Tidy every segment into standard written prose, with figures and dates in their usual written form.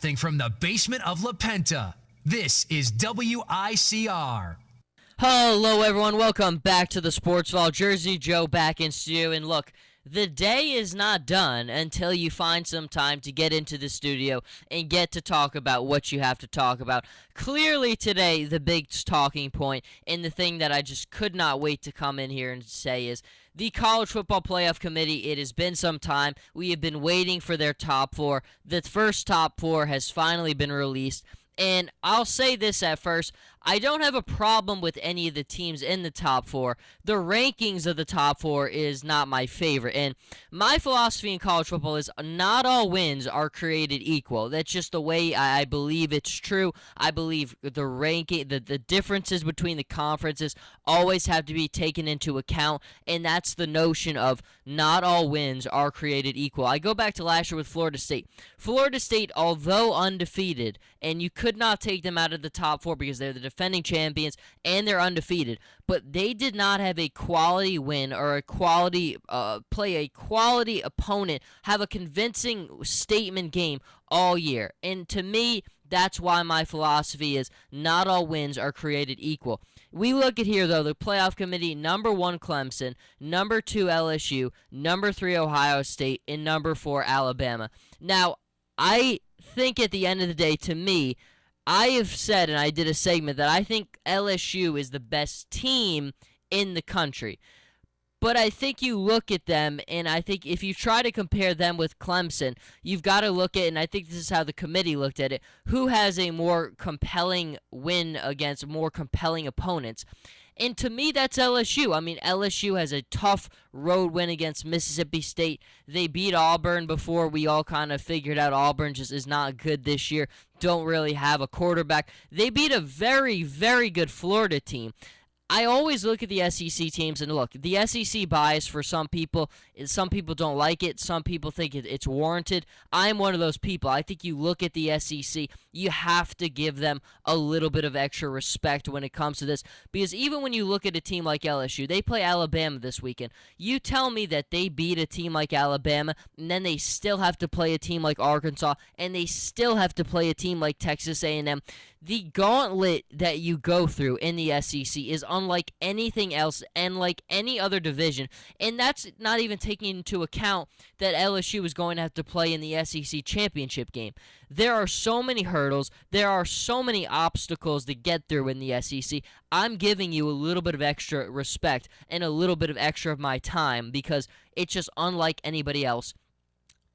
From the basement of La Penta, this is WICR. Hello, everyone. Welcome back to the Sports Vault. Jersey Joe back in studio. And look, the day is not done until you find some time to get into the studio and get to talk about what you have to talk about. Clearly today, the big talking point and the thing that I just could not wait to come in here and say is the College Football Playoff Committee. It has been some time. We have been waiting for their top four. The first top four has finally been released. And I'll say this at first, I don't have a problem with any of the teams in the top four. The rankings of the top four is not my favorite. And my philosophy in college football is not all wins are created equal. That's just the way I believe it's true. I believe the ranking, the differences between the conferences always have to be taken into account. And that's the notion of not all wins are created equal. I go back to last year with Florida State. Florida State, although undefeated, and you could not take them out of the top four because they're the defending champions and they're undefeated, but they did not have a quality win or a quality play a quality opponent, have a convincing statement game all year. And to me, that's why my philosophy is not all wins are created equal. We look at here, though, the playoff committee, number 1 Clemson, number 2 LSU, number 3 Ohio State, and number 4 Alabama. Now, I think at the end of the day, to me, I have said, and I did a segment, that I think LSU is the best team in the country. But I think you look at them, and I think if you try to compare them with Clemson, you've got to look at, and I think this is how the committee looked at it, who has a more compelling win against more compelling opponents. And to me, that's LSU. I mean, LSU has a tough road win against Mississippi State. They beat Auburn before we all kind of figured out Auburn just is not good this year. Don't really have a quarterback. They beat a very, very good Florida team. I always look at the SEC teams, and look, the SEC bias for some people don't like it. Some people think it's warranted. I'm one of those people. I think you look at the SEC, you have to give them a little bit of extra respect when it comes to this, because even when you look at a team like LSU, they play Alabama this weekend. You tell me that they beat a team like Alabama, and then they still have to play a team like Arkansas, and they still have to play a team like Texas A&M. The gauntlet that you go through in the SEC is unlike anything else and like any other division, and that's not even taking into account that LSU is going to have to play in the SEC championship game. There are so many hurdles, there are so many obstacles to get through in the SEC. I'm giving you a little bit of extra respect and a little bit of extra of my time because it's just unlike anybody else.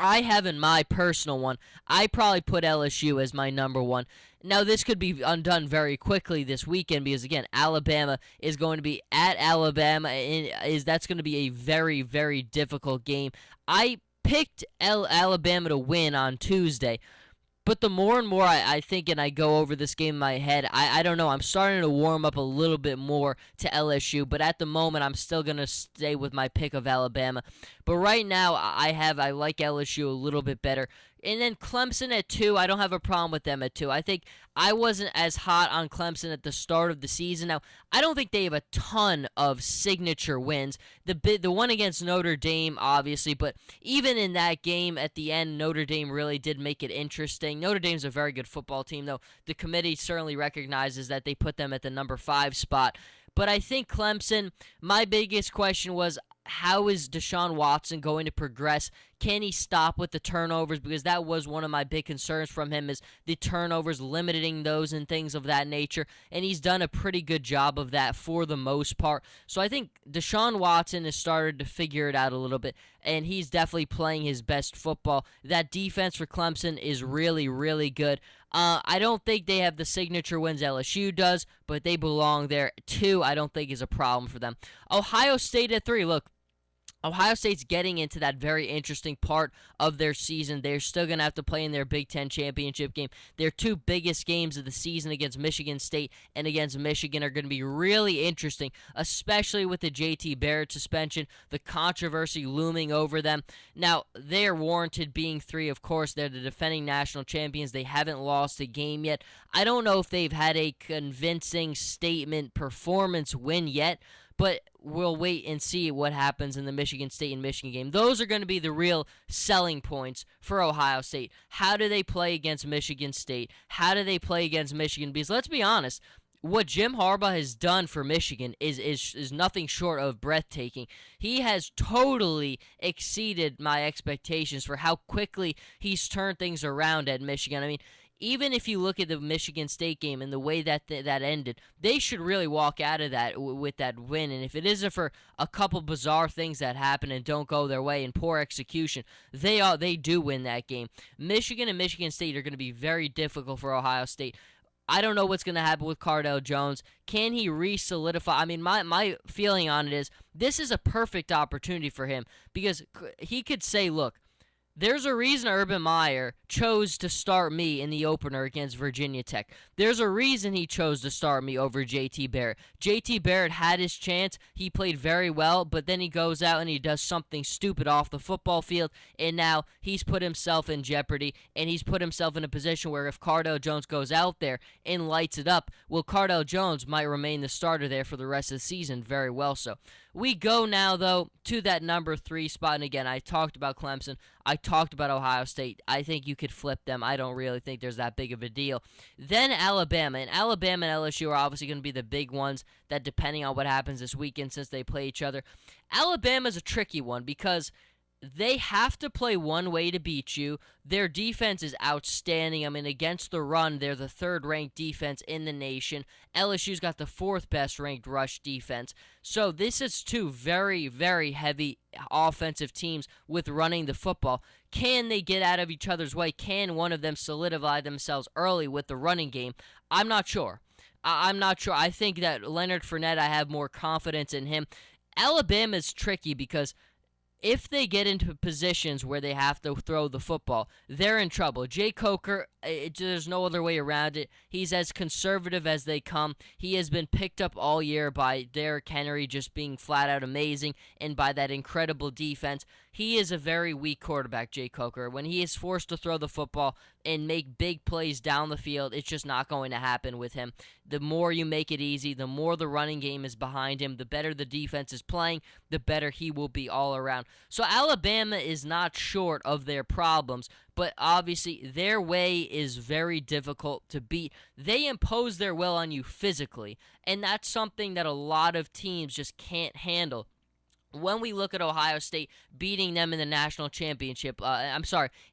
I have in my personal one, I probably put LSU as my number 1. Now, this could be undone very quickly this weekend because, again, Alabama is going to be at Alabama, and that's going to be a very, very difficult game. I picked Alabama to win on Tuesday, but the more and more I think and I go over this game in my head, I don't know. I'm starting to warm up a little bit more to LSU, but at the moment I'm still going to stay with my pick of Alabama. But right now I like LSU a little bit better. And then Clemson at 2, I don't have a problem with them at 2. I think I wasn't as hot on Clemson at the start of the season. Now, I don't think they have a ton of signature wins. The one against Notre Dame, obviously, but even in that game at the end, Notre Dame really did make it interesting. Notre Dame's a very good football team, though. The committee certainly recognizes that they put them at the number 5 spot. But I think Clemson, my biggest question was, how is Deshaun Watson going to progress? Can he stop with the turnovers? Because that was one of my big concerns from him, is the turnovers, limiting those and things of that nature. And he's done a pretty good job of that for the most part. So I think Deshaun Watson has started to figure it out a little bit, and he's definitely playing his best football. That defense for Clemson is really, really good. I don't think they have the signature wins LSU does, but they belong there. 2, I don't think is a problem for them. Ohio State at 3. Look, Ohio State's getting into that very interesting part of their season. They're still going to have to play in their Big Ten championship game. Their 2 biggest games of the season against Michigan State and against Michigan are going to be really interesting, especially with the J.T. Barrett suspension, the controversy looming over them. Now, they're warranted being 3, of course. They're the defending national champions. They haven't lost a game yet. I don't know if they've had a convincing statement performance win yet, but we'll wait and see what happens in the Michigan State and Michigan game. Those are going to be the real selling points for Ohio State. How do they play against Michigan State? How do they play against Michigan? Because let's be honest, what Jim Harbaugh has done for Michigan is nothing short of breathtaking. He has totally exceeded my expectations for how quickly he's turned things around at Michigan. I mean, even if you look at the Michigan State game and the way that that ended, they should really walk out of that with that win. And if it isn't for a couple bizarre things that happen and don't go their way and poor execution, they do win that game. Michigan and Michigan State are going to be very difficult for Ohio State. I don't know what's going to happen with Cardale Jones. Can he re-solidify? I mean, my feeling on it is this is a perfect opportunity for him because he could say, look, there's a reason Urban Meyer chose to start me in the opener against Virginia Tech. There's a reason he chose to start me over J.T. Barrett. J.T. Barrett had his chance. He played very well, but then he goes out and he does something stupid off the football field, and now he's put himself in jeopardy, and he's put himself in a position where if Cardale Jones goes out there and lights it up, well, Cardale Jones might remain the starter there for the rest of the season, very well so. We go now, though, to that number 3 spot, and again, I talked about Clemson. I talked about Ohio State. I think you could flip them. I don't really think there's that big of a deal. Then Alabama, and Alabama and LSU are obviously going to be the big ones that depending on what happens this weekend since they play each other. Alabama's a tricky one because they have to play one way to beat you. Their defense is outstanding. I mean, against the run, they're the third-ranked defense in the nation. LSU's got the fourth-best-ranked rush defense. So this is two very, very heavy offensive teams with running the football. Can they get out of each other's way? Can one of them solidify themselves early with the running game? I'm not sure. I'm not sure. I think that Leonard Fournette, I have more confidence in him. Alabama's tricky because if they get into positions where they have to throw the football, they're in trouble. Jay Coker, there's no other way around it. He's as conservative as they come. He has been picked up all year by Derrick Henry just being flat out amazing and by that incredible defense. He is a very weak quarterback, Jay Coker. When he is forced to throw the football and make big plays down the field, it's just not going to happen with him. The more you make it easy, the more the running game is behind him, the better the defense is playing, the better he will be all around. So Alabama is not short of their problems, but obviously their way is very difficult to beat. They impose their will on you physically, and that's something that a lot of teams just can't handle. When we look at Ohio State beating them in the national championship,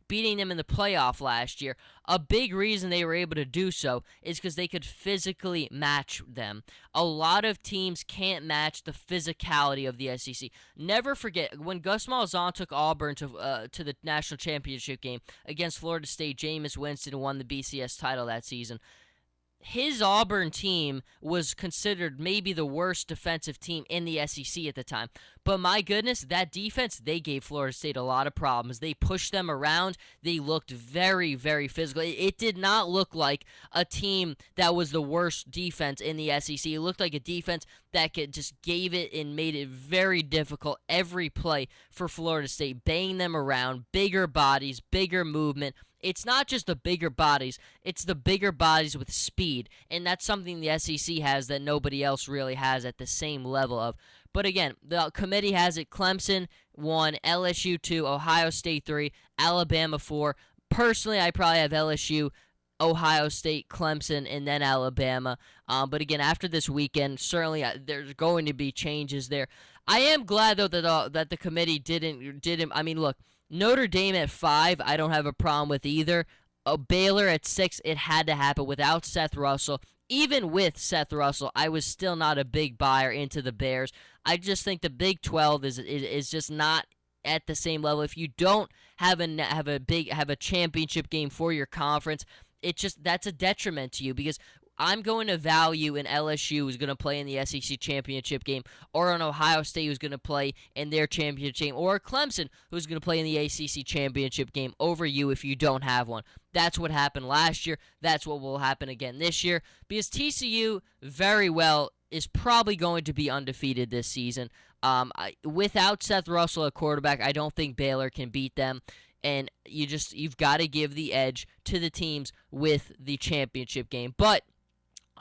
beating them in the playoff last year, a big reason they were able to do so is because they could physically match them. A lot of teams can't match the physicality of the SEC. Never forget, when Gus Malzahn took Auburn to the national championship game against Florida State, Jameis Winston won the BCS title that season. His Auburn team was considered maybe the worst defensive team in the SEC at the time. But my goodness, that defense, they gave Florida State a lot of problems. They pushed them around. They looked very, very physical. It did not look like a team that was the worst defense in the SEC. It looked like a defense that just gave it and made it very difficult every play for Florida State, banging them around, bigger bodies, bigger movement. It's not just the bigger bodies, it's the bigger bodies with speed, and that's something the SEC has that nobody else really has at the same level of. But again, the committee has it Clemson 1, LSU 2, Ohio State 3, Alabama 4. Personally, I probably have LSU, Ohio State, Clemson, and then Alabama. But again, after this weekend, certainly there's going to be changes there. I am glad, though, that the committee didn't. I mean, look, Notre Dame at 5, I don't have a problem with either. Baylor at 6, it had to happen without Seth Russell. Even with Seth Russell, I was still not a big buyer into the Bears. I just think the Big 12 is just not at the same level. If you don't have a championship game for your conference, that's a detriment to you because I'm going to value an LSU who's going to play in the SEC championship game, or an Ohio State who's going to play in their championship game, or a Clemson who's going to play in the ACC championship game over you if you don't have one. That's what happened last year. That's what will happen again this year because TCU very well is probably going to be undefeated this season. Without Seth Russell at quarterback, I don't think Baylor can beat them. And you've got to give the edge to the teams with the championship game. But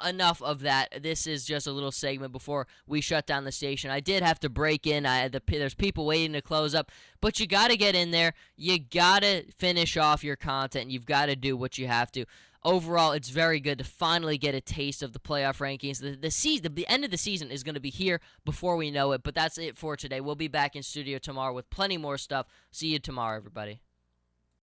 enough of that. This is just a little segment before we shut down the station. I did have to break in. There's people waiting to close up, but you got to get in there. You got to finish off your content. You've got to do what you have to. Overall, it's very good to finally get a taste of the playoff rankings. The end of the season is going to be here before we know it, but that's it for today. We'll be back in studio tomorrow with plenty more stuff. See you tomorrow, everybody.